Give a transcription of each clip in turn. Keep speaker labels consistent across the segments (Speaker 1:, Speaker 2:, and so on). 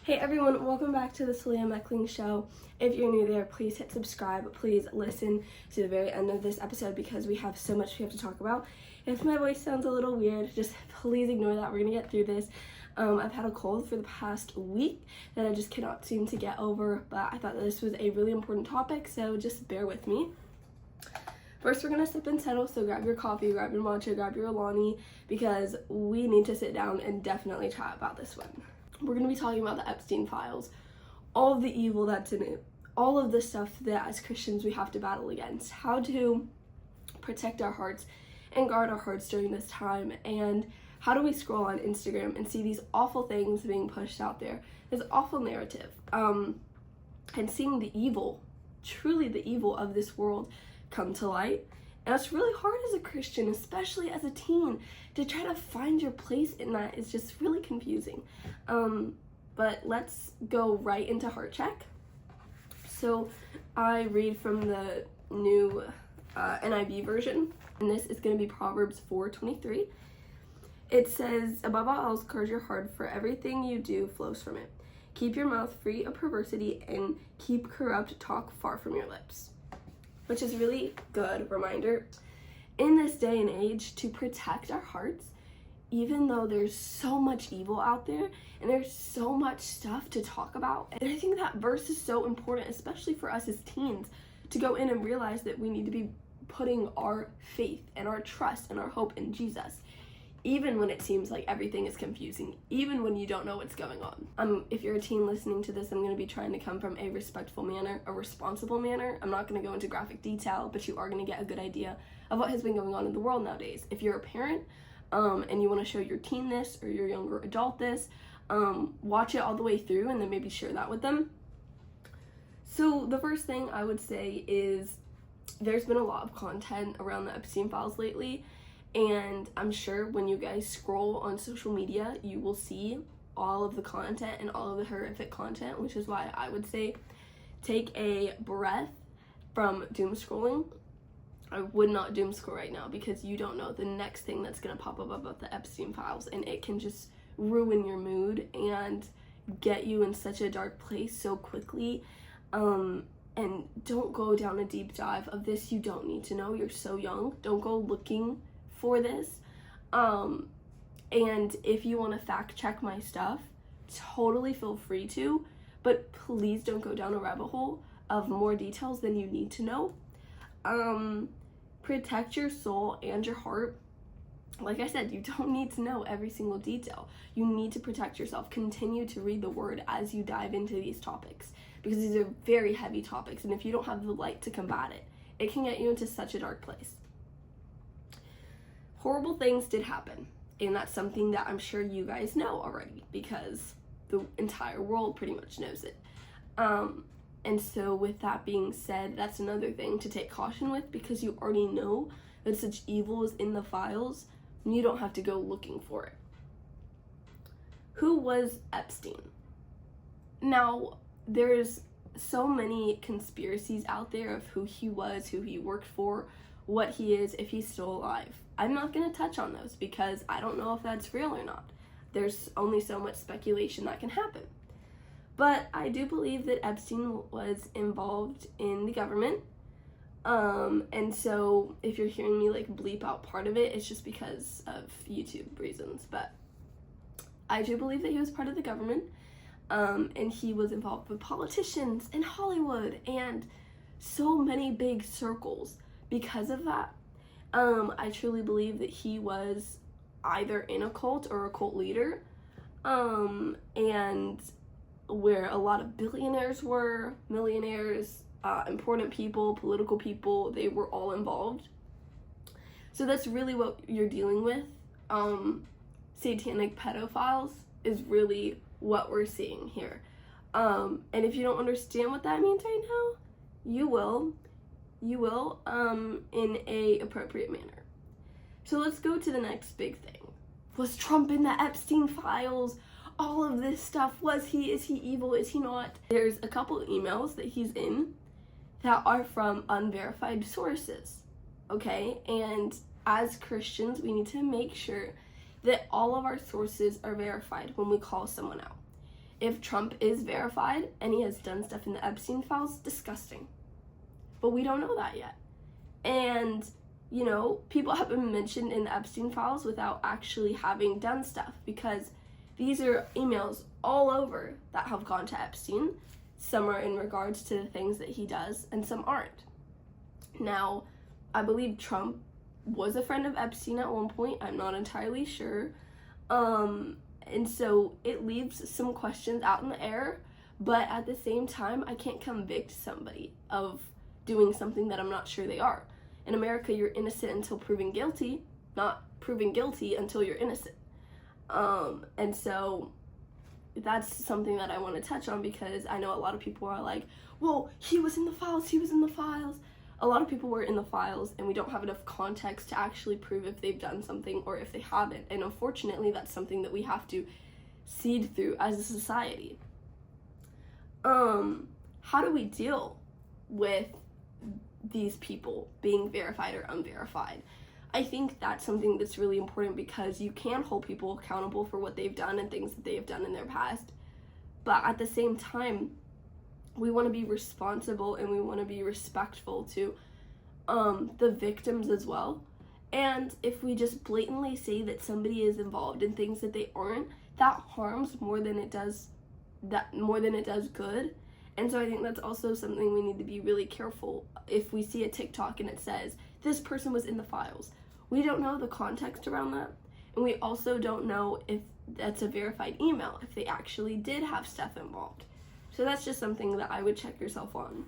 Speaker 1: Hey everyone, welcome back to the soliamechling show. If you're new there, please hit subscribe. Please listen to the very end of this episode because we have so much we have to talk about. If my voice sounds a little weird, just please ignore that. We're gonna get through this. I've had a cold for the past week that I just cannot seem to get over, but I thought that this was a really important topic, so just bear with me. First, we're gonna sip and settle, so grab your coffee, grab your matcha, grab your Alani, because we need to sit down and definitely chat about this one. We're going to be talking about the Epstein files, all of the evil that's in it, all of the stuff that as Christians we have to battle against, how to protect our hearts and guard our hearts during this time, and how do we scroll on Instagram and see these awful things being pushed out there, this awful narrative, and seeing the evil, truly the evil of this world come to light. And it's really hard as a Christian, especially as a teen, to try to find your place in that. Is just really confusing. But let's go right into heart check. So I read from the new NIV version, and this is going to be Proverbs 4:23. It says, "Above all else, guard your heart, for everything you do flows from it. Keep your mouth free of perversity and keep corrupt talk far from your lips." Which is really good reminder in this day and age to protect our hearts, even though there's so much evil out there and there's so much stuff to talk about. And I think that verse is so important, especially for us as teens, to go in and realize that we need to be putting our faith and our trust and our hope in Jesus, even when it seems like everything is confusing, even when you don't know what's going on. If you're a teen listening to this, I'm going to be trying to come from a respectful manner, a responsible manner. I'm not going to go into graphic detail, but you are going to get a good idea of what has been going on in the world nowadays. If you're a parent and you want to show your teen this or your younger adult this, watch it all the way through and then maybe share that with them. So the first thing I would say is there's been a lot of content around the Epstein files lately. And I'm sure when you guys scroll on social media, you will see all of the content and all of the horrific content, which is why I would say take a breath from doom scrolling. I would not doom scroll right now because you don't know the next thing that's going to pop up about the Epstein files, and it can just ruin your mood and get you in such a dark place so quickly. And don't go down a deep dive of this. You don't need to know. You're so young. Don't go looking for this, and if you want to fact check my stuff, totally feel free to, but please don't go down a rabbit hole of more details than you need to know. Protect your soul and your heart. Like I said, you don't need to know every single detail. You need to protect yourself. Continue to read the word as you dive into these topics, because these are very heavy topics, and if you don't have the light to combat it, it can get you into such a dark place. Horrible things did happen, and that's something that I'm sure you guys know already because the entire world pretty much knows it. And so with that being said, that's another thing to take caution with, because you already know that such evil is in the files and you don't have to go looking for it. Who was Epstein? Now, there's so many conspiracies out there of who he was, who he worked for, what he is, if he's still alive. I'm not going to touch on those because I don't know if that's real or not. There's only so much speculation that can happen. But I do believe that Epstein was involved in the government. And so if you're hearing me like bleep out part of it, it's just because of YouTube reasons. But I do believe that he was part of the government. And he was involved with politicians in Hollywood and so many big circles. Because of that, I truly believe that he was either in a cult or a cult leader, and where a lot of billionaires were, millionaires, important people, political people, they were all involved. So that's really what you're dealing with. Satanic pedophiles is really what we're seeing here. And if you don't understand what that means right now, you will in a appropriate manner. So let's go to the next big thing. Was Trump in the Epstein files? All of this stuff. Is he evil? Is he not? There's a couple emails that he's in that are from unverified sources, okay? And as Christians, we need to make sure that all of our sources are verified when we call someone out. If Trump is verified and he has done stuff in the Epstein files, disgusting. But we don't know that yet. And, you know, people have been mentioned in the Epstein files without actually having done stuff, because these are emails all over that have gone to Epstein. Some are in regards to the things that he does, and some aren't. Now, I believe Trump was a friend of Epstein at one point. I'm not entirely sure. And so it leaves some questions out in the air, but at the same time, I can't convict somebody of doing something that I'm not sure they are. In America, you're innocent until proven guilty, not proven guilty until you're innocent. And so that's something that I want to touch on, because I know a lot of people are like, well, he was in the files. A lot of people were in the files, and we don't have enough context to actually prove if they've done something or if they haven't. And unfortunately, that's something that we have to seed through as a society. How do we deal with these people being verified or unverified? I think that's something that's really important, because you can hold people accountable for what they've done and things that they have done in their past. But at the same time, we want to be responsible and we want to be respectful to the victims as well. And if we just blatantly say that somebody is involved in things that they aren't, that harms more than it does good. And so I think that's also something we need to be really careful. If we see a TikTok and it says, this person was in the files, we don't know the context around that. And we also don't know if that's a verified email, if they actually did have stuff involved. So that's just something that I would check yourself on.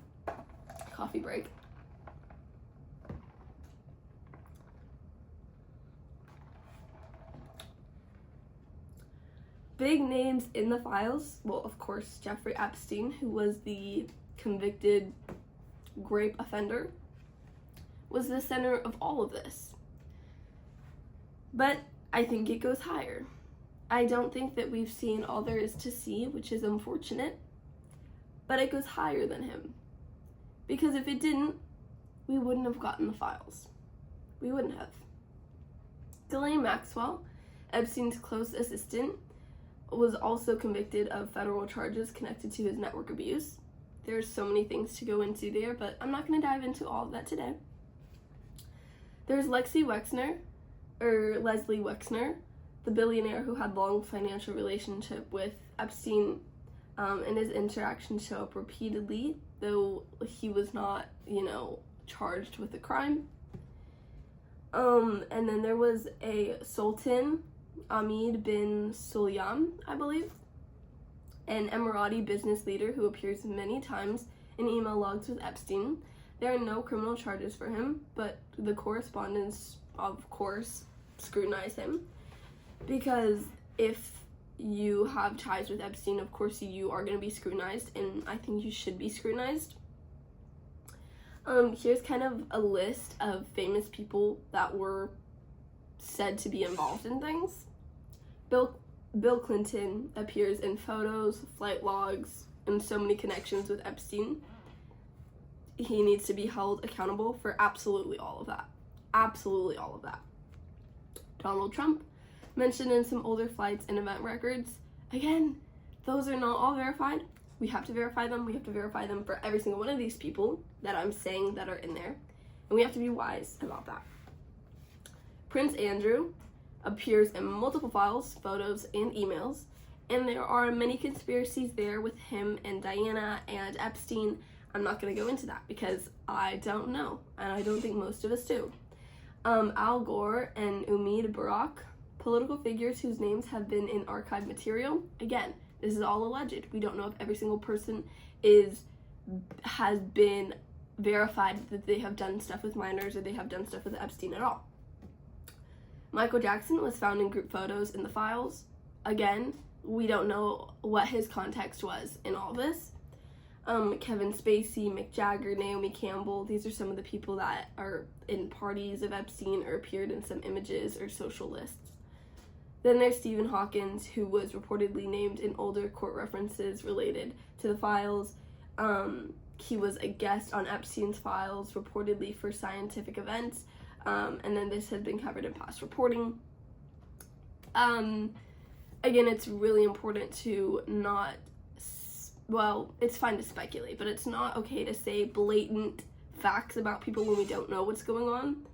Speaker 1: Coffee break. Big names in the files. Well, of course, Jeffrey Epstein, who was the convicted rape offender, was the center of all of this. But I think it goes higher. I don't think that we've seen all there is to see, which is unfortunate. But it goes higher than him. Because if it didn't, we wouldn't have gotten the files. We wouldn't have. Ghislaine Maxwell, Epstein's close assistant, was also convicted of federal charges connected to his network abuse. There's so many things to go into there, but I'm not going to dive into all of that today. There's Leslie Wexner, the billionaire who had long financial relationship with Epstein, and his interactions show up repeatedly, though he was not, charged with a crime. And then there was a Sultan Ahmed bin Soliam, I believe, an Emirati business leader who appears many times in email logs with Epstein. There are no criminal charges for him, but the correspondence, of course, scrutinize him, because if you have ties with Epstein, of course you are going to be scrutinized, and I think you should be scrutinized. Here's kind of a list of famous people that were said to be involved in things. Bill Clinton appears in photos, flight logs, and so many connections with Epstein. He needs to be held accountable for absolutely all of that. Absolutely all of that. Donald Trump, mentioned in some older flights and event records. Again, those are not all verified. We have to verify them. We have to verify them for every single one of these people that I'm saying that are in there. And we have to be wise about that. Prince Andrew appears in multiple files, photos, and emails. And there are many conspiracies there with him and Diana and Epstein. I'm not going to go into that because I don't know. And I don't think most of us do. Al Gore and Umid Barak, political figures whose names have been in archived material. Again, this is all alleged. We don't know if every single person has been verified that they have done stuff with minors or they have done stuff with Epstein at all. Michael Jackson was found in group photos in the files. Again, we don't know what his context was in all this. Kevin Spacey, Mick Jagger, Naomi Campbell, these are some of the people that are in parties of Epstein or appeared in some images or social lists. Then there's Stephen Hawkins, who was reportedly named in older court references related to the files. He was a guest on Epstein's files, reportedly for scientific events, and then this has been covered in past reporting. again, it's really important to not, well, it's fine to speculate, but it's not okay to say blatant facts about people when we don't know what's going on.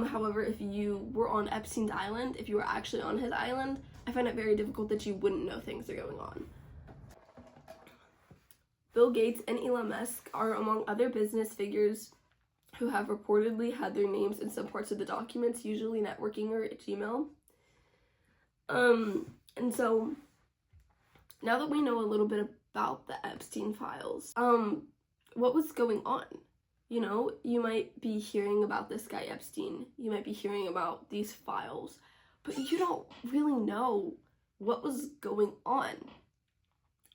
Speaker 1: However, if you were on Epstein's island, if you were actually on his island, I find it very difficult that you wouldn't know things are going on. Bill Gates and Elon Musk are among other business figures who have reportedly had their names in some parts of the documents, usually networking or Gmail. And so, now that we know a little bit about the Epstein files, what was going on? You know, you might be hearing about this guy Epstein, you might be hearing about these files, but you don't really know what was going on.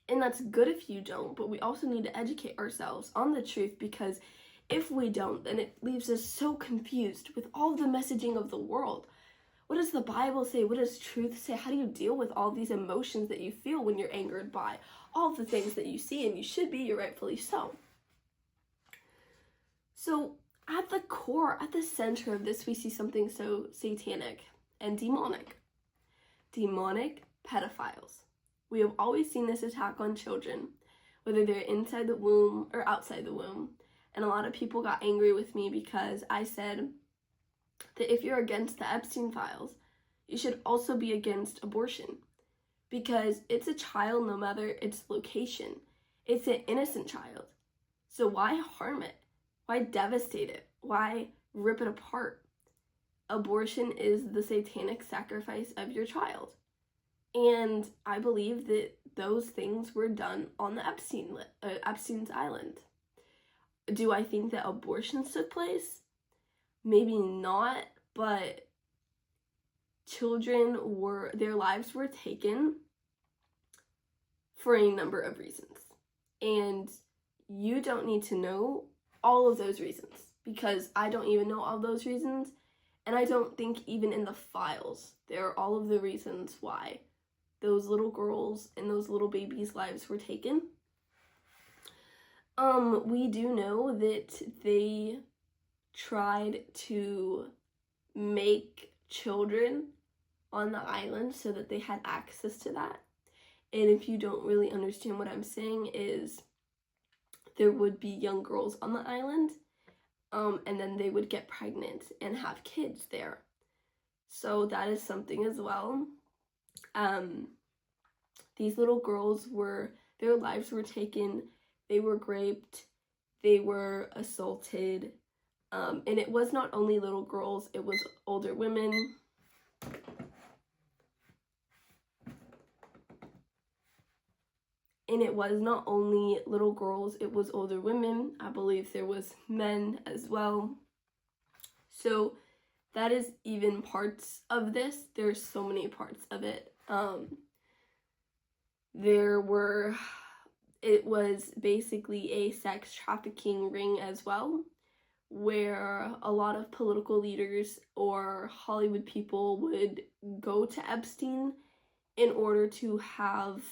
Speaker 1: And that's good if you don't, but we also need to educate ourselves on the truth, because if we don't, then it leaves us so confused with all the messaging of the world. What does the Bible say? What does truth say? How do you deal with all these emotions that you feel when you're angered by all the things that you see? And you should be, you're rightfully so. So at the core, at the center of this, we see something so satanic and demonic. Demonic pedophiles. We have always seen this attack on children, whether they're inside the womb or outside the womb. And a lot of people got angry with me because I said that if you're against the Epstein files, you should also be against abortion, because it's a child no matter its location. It's an innocent child. So why harm it? Why devastate it? Why rip it apart? Abortion is the satanic sacrifice of your child. And I believe that those things were done on the Epstein's island. Do I think that abortions took place? Maybe not, but their lives were taken for a number of reasons. And you don't need to know all of those reasons, because I don't even know all those reasons, and I don't think even in the files there are all of the reasons why those little girls and those little babies' lives were taken. We do know that they tried to make children on the island so that they had access to that. And if you don't really understand what I'm saying, is there would be young girls on the island, and then they would get pregnant and have kids there. So that is something as well. These little girls their lives were taken, they were raped, they were assaulted, and it was not only little girls, it was older women. And it was not only little girls, it was older women. I believe there was men as well. So that is even parts of this. There's so many parts of it. It was basically a sex trafficking ring as well, where a lot of political leaders or Hollywood people would go to Epstein in order to have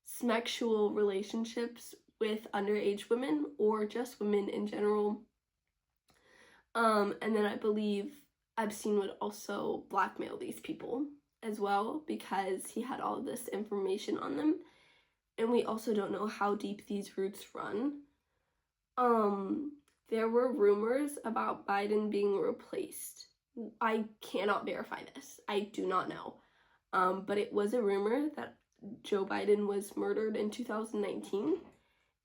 Speaker 1: sexual relationships with underage women or just women in general. And then I believe Epstein would also blackmail these people as well, because he had all of this information on them. And we also don't know how deep these roots run. There were rumors about Biden being replaced. I cannot verify this. I do not know. But it was a rumor that Joe Biden was murdered in 2019,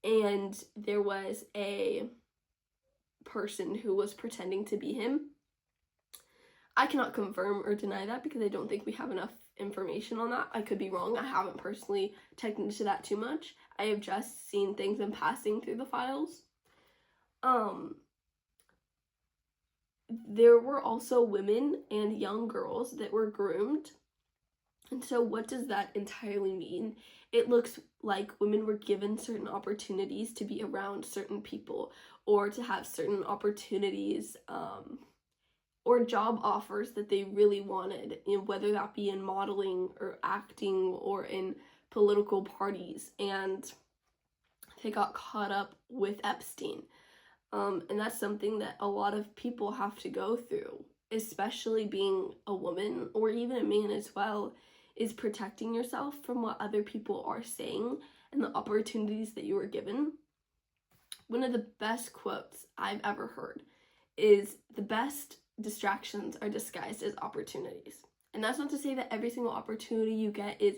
Speaker 1: and there was a person who was pretending to be him. I cannot confirm or deny that because I don't think we have enough information on that. I could be wrong. I haven't personally checked into that too much. I have just seen things in passing through the files. There were also women and young girls that were groomed. And so what does that entirely mean? It looks like women were given certain opportunities to be around certain people, or to have certain opportunities, or job offers that they really wanted, whether that be in modeling or acting or in political parties, and they got caught up with Epstein. And that's something that a lot of people have to go through, especially being a woman or even a man as well. is protecting yourself from what other people are saying and the opportunities that you were given. One of the best quotes I've ever heard is, the best distractions are disguised as opportunities. And that's not to say that every single opportunity you get is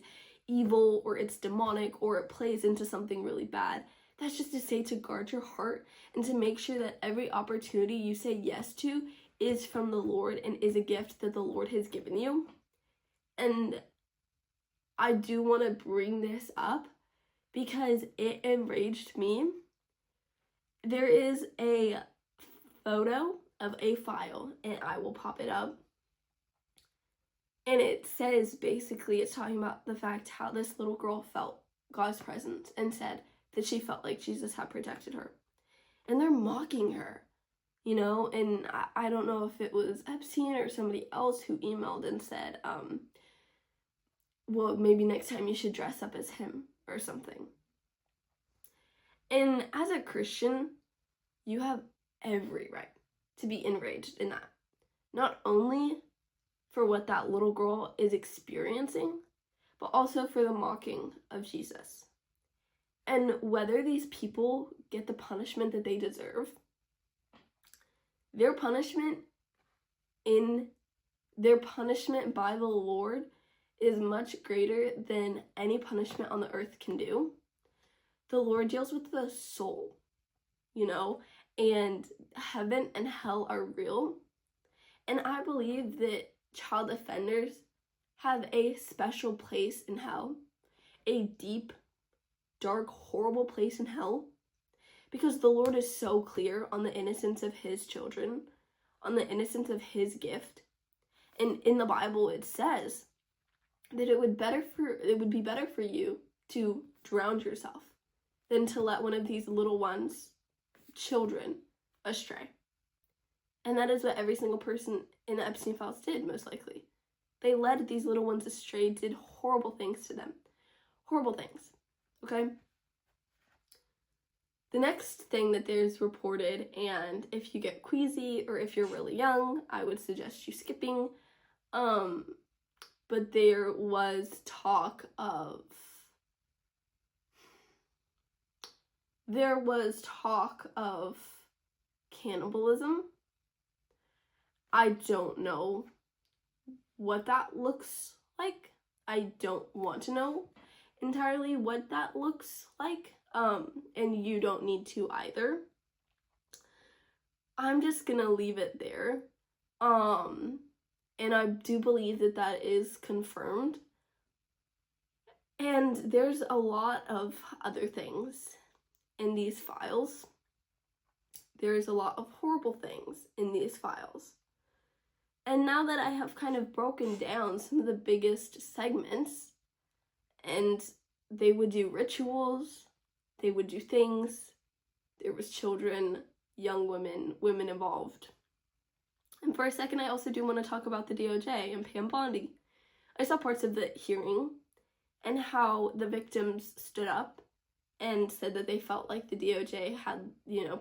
Speaker 1: evil or it's demonic or it plays into something really bad. That's just to say to guard your heart and to make sure that every opportunity you say yes to is from the Lord and is a gift that the Lord has given you. And I do want to bring this up because it enraged me. There is a photo of a file, and I will pop it up. And it says, basically, it's talking about the fact how this little girl felt God's presence and said that she felt like Jesus had protected her. And they're mocking her, you know, and I don't know if it was Epstein or somebody else who emailed and said, well, maybe next time you should dress up as him or something. And as a Christian, you have every right to be enraged in that. Not only for what that little girl is experiencing, but also for the mocking of Jesus. And whether these people get the punishment that they deserve, their punishment by the Lord is much greater than any punishment on the earth can do. The Lord deals with the soul, you know, and heaven and hell are real. And I believe that child offenders have a special place in hell, a deep, dark, horrible place in hell, because the Lord is so clear on the innocence of his children, on the innocence of his gift. And in the Bible it says that it would be better for you to drown yourself than to let one of these little ones, children, astray. And that is what every single person in the Epstein files did, most likely. They led these little ones astray, did horrible things to them. Horrible things, okay? The next thing that there's reported, and if you get queasy or if you're really young, I would suggest you skipping, but there was talk of cannibalism. I don't know what that looks like. I don't want to know entirely what that looks like. And you don't need to either. I'm just gonna leave it there. And I do believe that that is confirmed. And there's a lot of other things in these files. There's a lot of horrible things in these files. And now that I have kind of broken down some of the biggest segments, and they would do rituals, they would do things, there was children, young women involved. And for a second, I also do want to talk about the DOJ and Pam Bondi. I saw parts of the hearing and how the victims stood up and said that they felt like the DOJ had,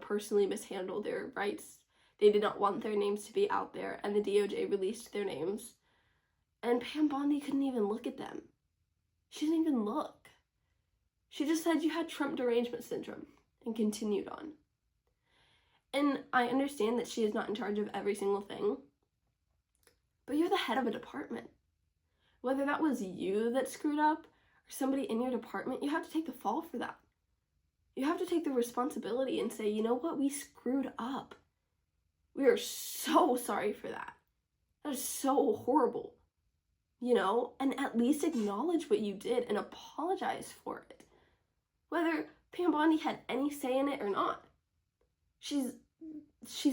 Speaker 1: personally mishandled their rights. They did not want their names to be out there, and the DOJ released their names. And Pam Bondi couldn't even look at them. She didn't even look. She just said you had Trump derangement syndrome and continued on. And I understand that she is not in charge of every single thing, but you're the head of a department. Whether that was you that screwed up or somebody in your department, you have to take the fall for that. You have to take the responsibility and say, you know what, we screwed up. We are so sorry for that. That is so horrible, and at least acknowledge what you did and apologize for it. Whether Pam Bondi had any say in it or not. She's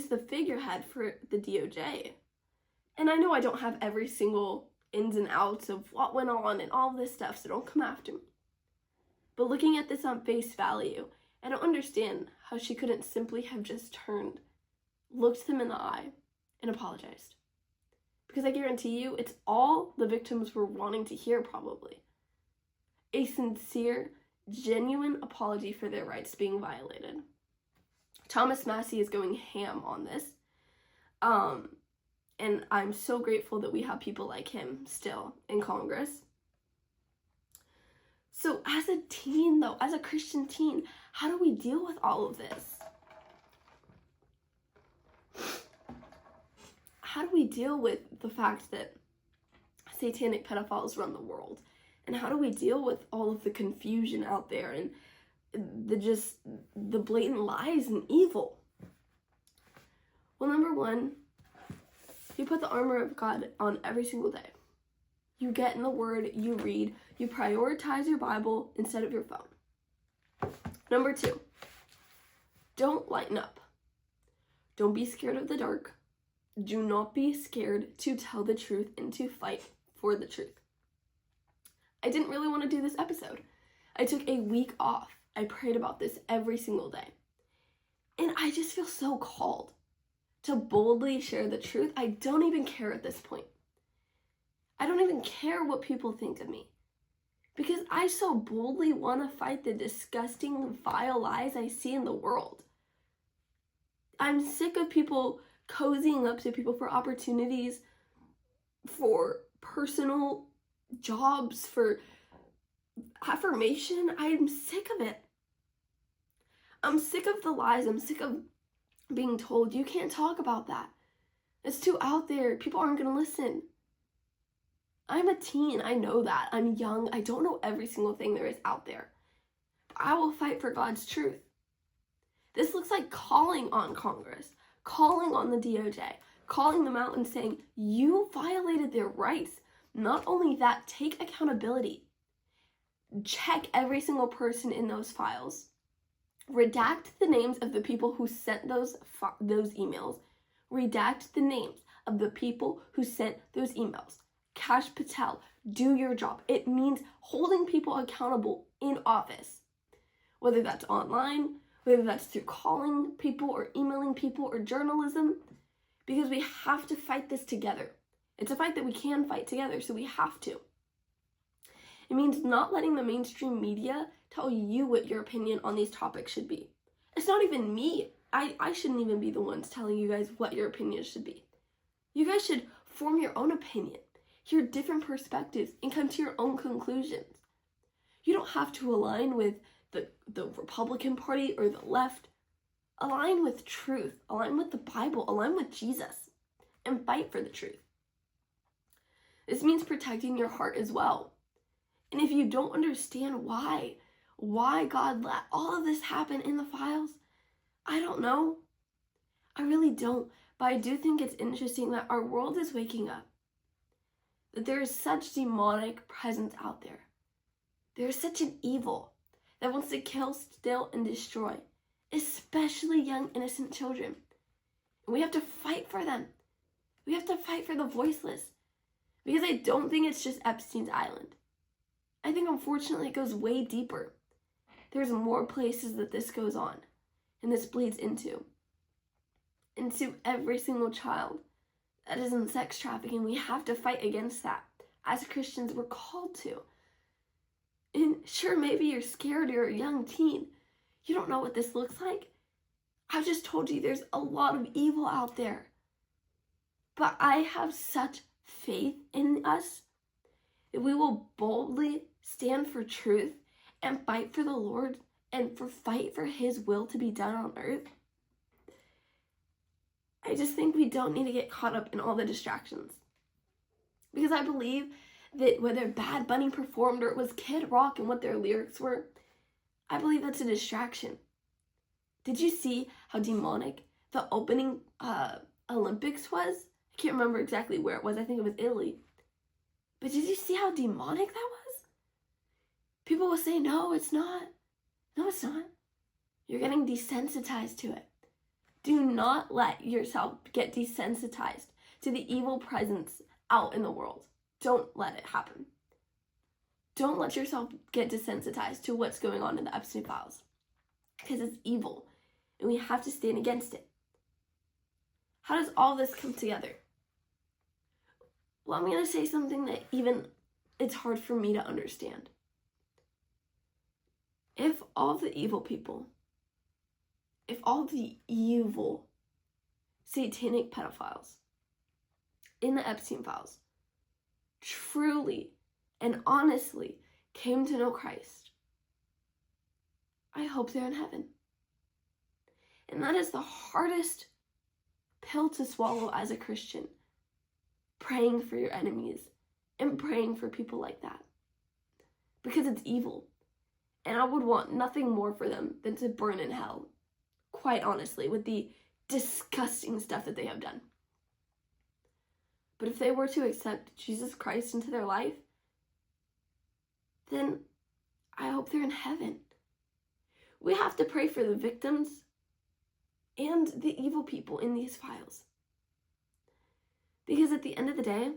Speaker 1: the figurehead for the DOJ. And I know I don't have every single ins and outs of what went on and all this stuff, so don't come after me. But looking at this on face value, I don't understand how she couldn't simply have just turned, looked them in the eye, and apologized. Because I guarantee you, it's all the victims were wanting to hear, probably. A sincere, genuine apology for their rights being violated. Thomas Massie is going ham on this. And I'm so grateful that we have people like him still in Congress. So as a teen, though, as a Christian teen, how do we deal with all of this? How do we deal with the fact that satanic pedophiles run the world? And how do we deal with all of the confusion out there and the blatant lies and evil? Well, number one, you put the armor of God on every single day. You get in the Word, you read, you prioritize your Bible instead of your phone. Number two, don't lighten up. Don't be scared of the dark. Do not be scared to tell the truth and to fight for the truth. I didn't really want to do this episode. I took a week off. I prayed about this every single day. And I just feel so called to boldly share the truth. I don't even care at this point. I don't even care what people think of me. Because I so boldly want to fight the disgusting, vile lies I see in the world. I'm sick of people cozying up to people for opportunities, for personal jobs, for affirmation. I'm sick of it. I'm sick of the lies. I'm sick of being told you can't talk about that. It's too out there. People aren't going to listen. I'm a teen. I know that. I'm young. I don't know every single thing there is out there. But I will fight for God's truth. This looks like calling on Congress, calling on the DOJ, calling them out and saying, you violated their rights. Not only that, take accountability. Check every single person in those files. Redact the names of the people who sent those emails. Redact the names of the people who sent those emails. Kash Patel, do your job. It means holding people accountable in office. Whether that's online, whether that's through calling people or emailing people or journalism, because we have to fight this together. It's a fight that we can fight together, so we have to. It means not letting the mainstream media tell you what your opinion on these topics should be. It's not even me. I shouldn't even be the ones telling you guys what your opinion should be. You guys should form your own opinion, hear different perspectives, and come to your own conclusions. You don't have to align with the Republican Party or the left. Align with truth, align with the Bible, align with Jesus, and fight for the truth. This means protecting your heart as well. And if you don't understand why God let all of this happen in the files, I don't know. I really don't. But I do think it's interesting that our world is waking up. That there is such demonic presence out there. There is such an evil that wants to kill, steal, and destroy, especially young, innocent children. And we have to fight for them. We have to fight for the voiceless. Because I don't think it's just Epstein's Island. I think, unfortunately, it goes way deeper. There's more places that this goes on, and this bleeds into every single child that is in sex trafficking. We have to fight against that. As Christians, we're called to. And sure, maybe you're scared, you're a young teen. You don't know what this looks like. I've just told you there's a lot of evil out there. But I have such faith in us that we will boldly stand for truth and fight for the Lord and fight for His will to be done on earth. I just think we don't need to get caught up in all the distractions. Because I believe that whether Bad Bunny performed or it was Kid Rock and what their lyrics were, I believe that's a distraction. Did you see how demonic the opening Olympics was? I can't remember exactly where it was. I think it was Italy. But did you see how demonic that was? People will say, no, it's not. No, it's not. You're getting desensitized to it. Do not let yourself get desensitized to the evil presence out in the world. Don't let it happen. Don't let yourself get desensitized to what's going on in the Epstein files. Because it's evil. And we have to stand against it. How does all this come together? Well, I'm going to say something that even it's hard for me to understand. If all the evil people, if all the evil satanic pedophiles in the Epstein files truly and honestly came to know Christ, I hope they're in heaven. And that is the hardest pill to swallow as a Christian. Praying for your enemies and praying for people like that. Because it's evil. And I would want nothing more for them than to burn in hell. Quite honestly, with the disgusting stuff that they have done. But if they were to accept Jesus Christ into their life, then I hope they're in heaven. We have to pray for the victims and the evil people in these files. Because at the end of the day,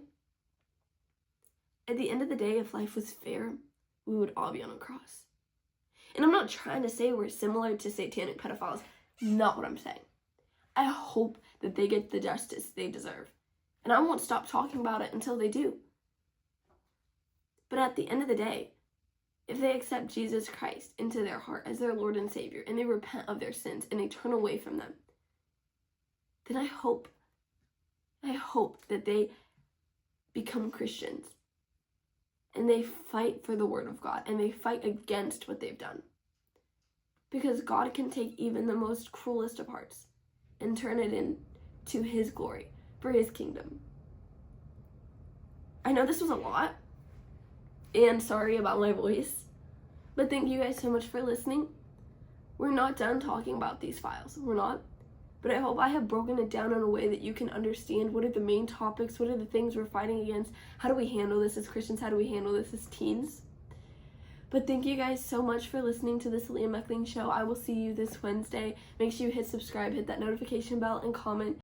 Speaker 1: if life was fair, we would all be on a cross. And I'm not trying to say we're similar to satanic pedophiles. Not what I'm saying. I hope that they get the justice they deserve. And I won't stop talking about it until they do. But at the end of the day, if they accept Jesus Christ into their heart as their Lord and Savior, and they repent of their sins and they turn away from them, then I hope that they become Christians. And they fight for the Word of God, and they fight against what they've done. Because God can take even the most cruelest of hearts and turn it into His glory, for His kingdom. I know this was a lot, and sorry about my voice, but thank you guys so much for listening. We're not done talking about these files. We're not. But I hope I have broken it down in a way that you can understand what are the main topics, what are the things we're fighting against, how do we handle this as Christians, how do we handle this as teens. But thank you guys so much for listening to the Solia Mechling Show. I will see you this Wednesday. Make sure you hit subscribe, hit that notification bell, and comment.